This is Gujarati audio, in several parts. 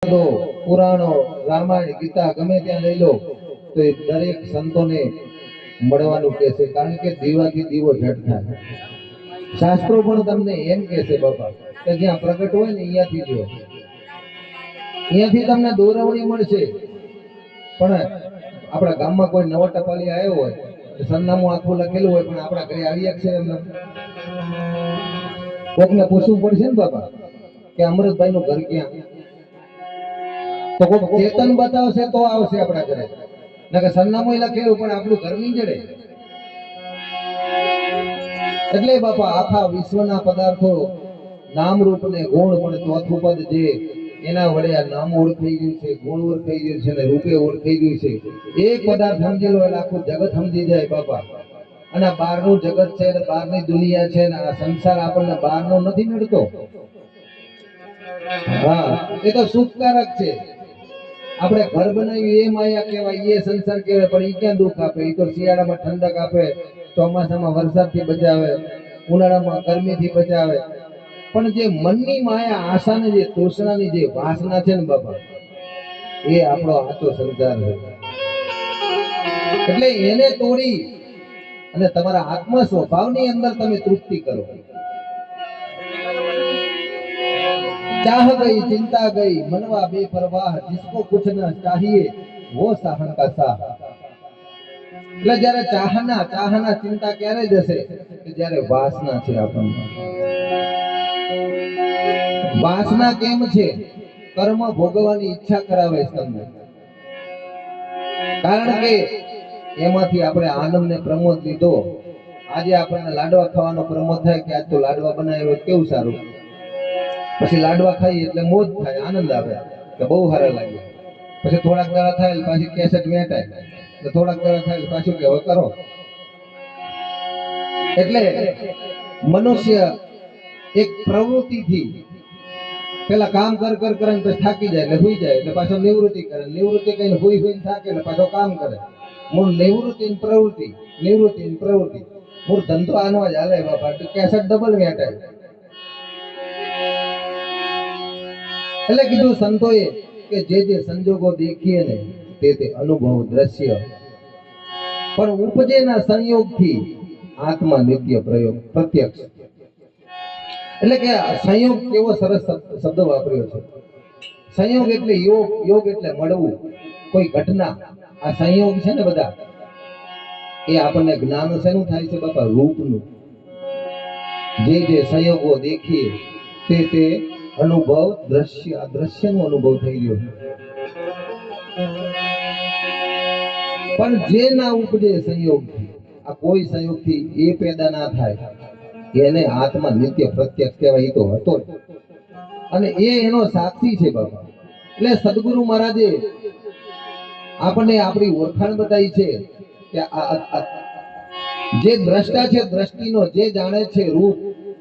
પુરાણો, રામાયણ, ગીતા ગમે ત્યાં લઈ લો તો એ દરેક સંતોને મળવાનું કહે છે, કારણ કે દીવાથી દીવો ઝટ થાય. શાસ્ત્રો પણ તમને એમ કહે છે બાપા કે જ્યાં પ્રગટ હોય ને અહીંયાથી જો, અહીંયાથી તમને દોરવણી મળશે. પણ આપણા ગામમાં કોઈ નવો ટપાલી આવ્યો હોય, સરનામું આખું લખેલું હોય, પણ આપણા ઘરે આવી છે એમને કોકને પૂછવું પડશે ને બાપા કે અમૃતભાઈ નું ઘર ક્યાં, તો કોક ચેતન બતાવશે તો આવશે આપણા ઘરે. નકર સરનામું લખેલું પણ આપણું ઘર નહીં જડે. એટલે બાપા આખા વિશ્વના પદાર્થો નામ રૂપ ને ગુણ પણ ચોથું પદ જે એના વડે આ નામ ઓળખાઈ ગયું છે, ગુણ ઓળખાઈ ગયું છે, ને રૂપે ઓળખાઈ ગયું છે. એક પદાર્થ સમજી લો એટલે આખું જગત સમજી જાય બાપા. અને બહારનું જગત છે, બહારની દુનિયા છે, ને આ સંસાર આપણને બહારનો નથી મળતો. હા, એ તો સુખકારક છે. આપણે ઘર બનાવ્યું એ માયા કહેવાય, એ સંસાર કહેવાય, પણ એ ક્યાં દુઃખ આપે? એ તો શિયાળામાં ઠંડક આપે, ચોમાસામાં વરસાદથી બચાવે, ઉનાળામાં ગરમીથી બચાવે. પણ જે મનની માયા, આશાની જે તૃષ્ણાની જે વાસના છે ને બાપા, એ આપણો આચો સંસાર છે. એટલે એને તોડી અને તમારા આત્મ સ્વભાવની અંદર તમે તૃપ્તિ કરો. चाह गई चिंता गई मनवा बेपरवाह, जिसको कुछ न चाहिए वो साहन का साह. એટલે જ્યારે ચાહના ચિંતા ક્યારે જશે કે જ્યારે વાસના છે આપણને. વાસના કેમ છે? કર્મ ભોગવવાની ઈચ્છા કરાવે છે તમને, કારણ કે એમાંથી આપણે આનંદ ને પ્રમોદ લીધો. આજે આપણને લાડવા ખાવાનો પ્રમોદ થાય કે આજ તો લાડવા બનાવ્યો, કેવું સારું. પછી લાડવા ખાઈ એટલે મોજ થાય, આનંદ આવે કે બહુ સારા લાગે. પછી થોડાક દાડા થાય પાછી કેસેટ વેચાય, તો થોડાક દાડા થાય પાછું કે હવે કરો. એટલે મનુષ્ય એક પ્રવૃત્તિથી પેલા કામ કર કરીને પછી થાકી જાય એટલે હુઈ જાય, એટલે પાછો નિવૃત્તિ કરે, નિવૃત્તિ કરીને હુઈ થાકે એટલે પાછો કામ કરે. મૂળ નિવૃત્તિ પ્રવૃત્તિ, નિવૃત્તિ પ્રવૃત્તિ. મૂળ ધંધો આનો જ હાલે બાપા, કેસેટ ડબલ વેચાય. એટલે કીધું સંતોએ કે જે સંજોગો દેખીએ ને તે અનુભવ દ્રશ્ય, પણ ઉપજેના સંયોગથી આત્મા નિત્ય પ્રયોગ પ્રત્યક્ષ. એટલે કે સંયોગ કેવો સરસ શબ્દ વાપર્યો છે. સંયોગ એટલે યોગ, યોગ એટલે મળવું, કોઈ ઘટના. આ સંયોગ છે ને બધા, એ આપણને જ્ઞાન શેનું થાય છે બાપા? રૂપનું. જે સંયોગો દેખીએ તે અનુભવ દ્રશ્ય, આ દ્રશ્યનો અનુભવ થઈ ગયો. પણ જે ના ઉપજે સંયોગથી, આ કોઈ સંયોગથી એ પેદા ના થાય, એને આત્મા નિત્ય પ્રત્યક્ષ કહેવાય. તો હતો અને એનો સાક્ષી છે બાપા. એટલે સદગુરુ મહારાજે આપણને આપણી ઓળખાણ બતાવી છે કે જે દ્રષ્ટા છે, દ્રષ્ટિનો જે જાણે છે રૂપ,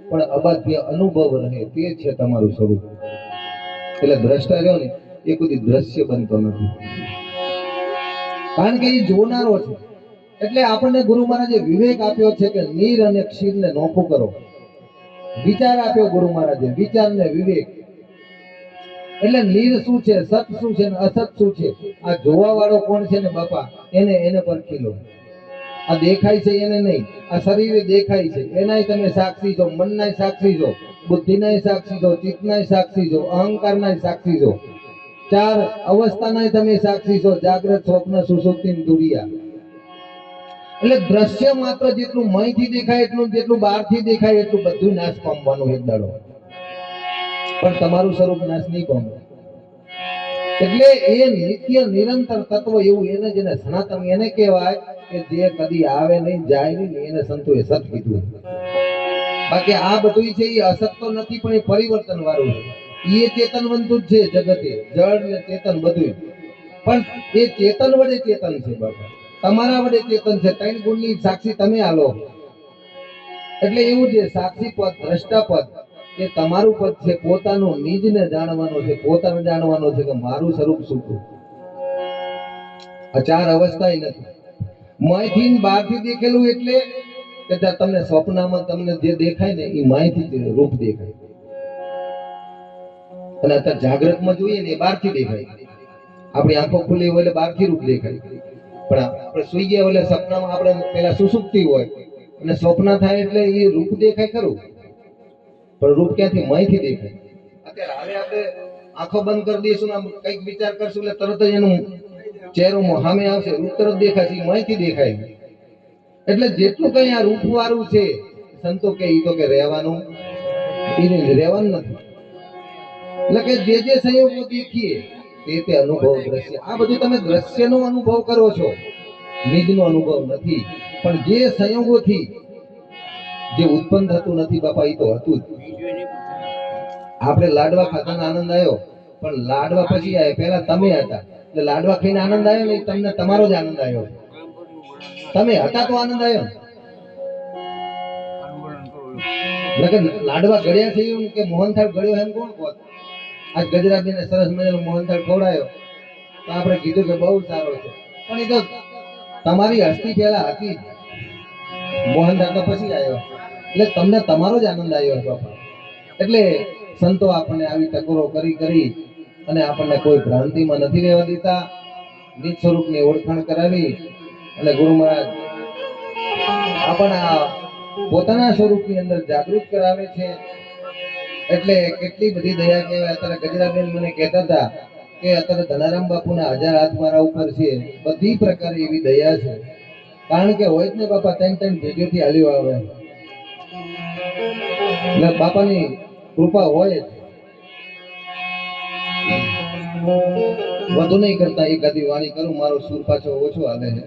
પણ અબાધ્ય અનુભવ રહે તે છે તમારું સ્વરૂપ. એટલે દ્રષ્ટા રહ્યો ને એ કોઈ દ્રશ્ય બનતો નથી, કારણ કે એ જોનારો છે. એટલે આપણને ગુરુ મહારાજે વિવેક આપ્યો છે કે નીર અને ક્ષીરને નોખું કરો. વિચાર આપ્યો ગુરુ મહારાજે, વિચાર ને વિવેક. એટલે નીર શું છે, સત શું છે, અસત શું છે, આ જોવા વાળો કોણ છે ને બાપા, એને પરખી લો. આ દેખાય છે એને નહીં, આ શરીરે દેખાય છે એનાય તમે સાક્ષી છો, મનનાય સાક્ષી છો, બુદ્ધિનાય સાક્ષી છો, ચિત્તનાય સાક્ષી છો, અહંકારનાય સાક્ષી છો, ચાર અવસ્થાનાય તમે સાક્ષી છો, જાગ્રત, સ્વપ્ન, સુષુપ્તિ, તુરિયા. એટલે દ્રશ્ય માત્ર જેટલું મયથી દેખાય એટલું, જેટલું બહારથી દેખાય એટલું બધું નાશ પામવાનું એક દાડો, પણ તમારું સ્વરૂપ નાશ નહીં પામે. એટલે એ નિત્ય નિરંતર તત્વ એવું, એને જેને સનાતન એને કહેવાય કે જે કદી આવે નહીં જાય નહીં, એને સંતોએ સત કીધું. બાકી આ બધું છે એ અસત તો નથી, પણ એ પરિવર્તન વાળું છે. એ ચેતનવંતું જ છે જગતે, જળ ને ચેતન બધું. પણ એ ચેતન વડે ચેતન છે બાપા, તમારા વડે ચેતન છે. ત્રણ ગુણની સાક્ષી તમે આલો. એટલે એવું છે સાક્ષી પદ, દ્રષ્ટા પદ એ તમારું પદ છે. પોતાનું નિજને જાણવાનો છે, પોતાને જાણવાનો છે કે મારું સ્વરૂપ શું છે. આ ચાર અવસ્થા નથી. મયથી બહારથી દેખેલું એટલે કે તમને સ્વપ્નમાં તમને જે દેખાય ને એ માયથી રૂપ દેખાય. અને અત્યારે જાગ્રતમાં જોઈએ ને એ બહારથી દેખાય. આપણી આંખો ખુલ્લી હોય એટલે બહારથી રૂપ દેખાય, પણ આપણે સુઈ ગયા એટલે સપનામાં આપણે પેલા સુસુપ્તિ હોય અને સ્વપ્ન થાય એટલે એ રૂપ દેખાય ખરું, પણ રૂપ ક્યાંથી? મયથી દેખાય. અત્યારે હવે આપણે આંખો બંધ કરી દઈશું ને કંઈક વિચાર કરશું એટલે તરત જ એનું ચહેરો સામે આવશે, રૂપ તરત દેખાશે, મયથી દેખાય. એટલે જેટલું કઈ આ રૂપ વાળું છે, સંતો કે ઈ તો કે રહેવાનું, એ રહેવાનું નથી. એટલે કે જે સંયોગો દેખીએ તે અનુભવ દ્રશ્ય. આ બધું તમે દ્રશ્યનો અનુભવ કરો છો, નિજનો અનુભવ નથી. પણ જે સંયોગોથી જે ઉત્પન્ન થતું નથી બાપા, એ તો હતું જ. આપણે લાડવા ખાતાનો આનંદ આવ્યો, પણ લાડવા પછી આવ્યા, પહેલા તમે હતા એટલે લાડવા ખાઈને આનંદ આવ્યો ને, તમને તમારો જ આનંદ આવ્યો. તમે હતા તો આનંદ આવ્યો ને. લાડવા ગળ્યા છે એવું કે મોહનથાળ ગળ્યો એમ કોણ કહે? આજ ગજરાબેને સરસ મજાનો મોહનથાળ ખવડાયો તો આપણે કીધું કે બહુ સારો છે, પણ એ તો તમારી હસ્તી પહેલા હતી, મોહનથાળ તો પછી આવ્યો, એટલે તમને તમારો જ આનંદ આવ્યો બાપા. એટલે સંતો આપણને આવી ટકોરો કરી અને આપણને કોઈ ભ્રાંતિમાં નથી રહેવા દેતા. નિજ સ્વરૂપની ઓળખાણ કરાવી અને ગુરુ મહારાજ આપણા પોતાના સ્વરૂપની અંદર જાગૃત કરાવે છે. એટલે કેટલી બધી દયા કહેવાય. અત્યારે ગજરાબેન મને કહેતા હતા કે અત્યારે ધનારામ બાપુના 1000 હાથ મારા ઉપર છે, બધી પ્રકારે એવી દયા છે. કારણ કે હોય જ ને બાપા, 3 ભેગેથી હાલ્યો આવે એટલે બાપાની કૃપા હોય જ. વધુ નહીં કરતા એકાદી વાણી કરું, મારો સુર પાછો ઓછો હાલે છે.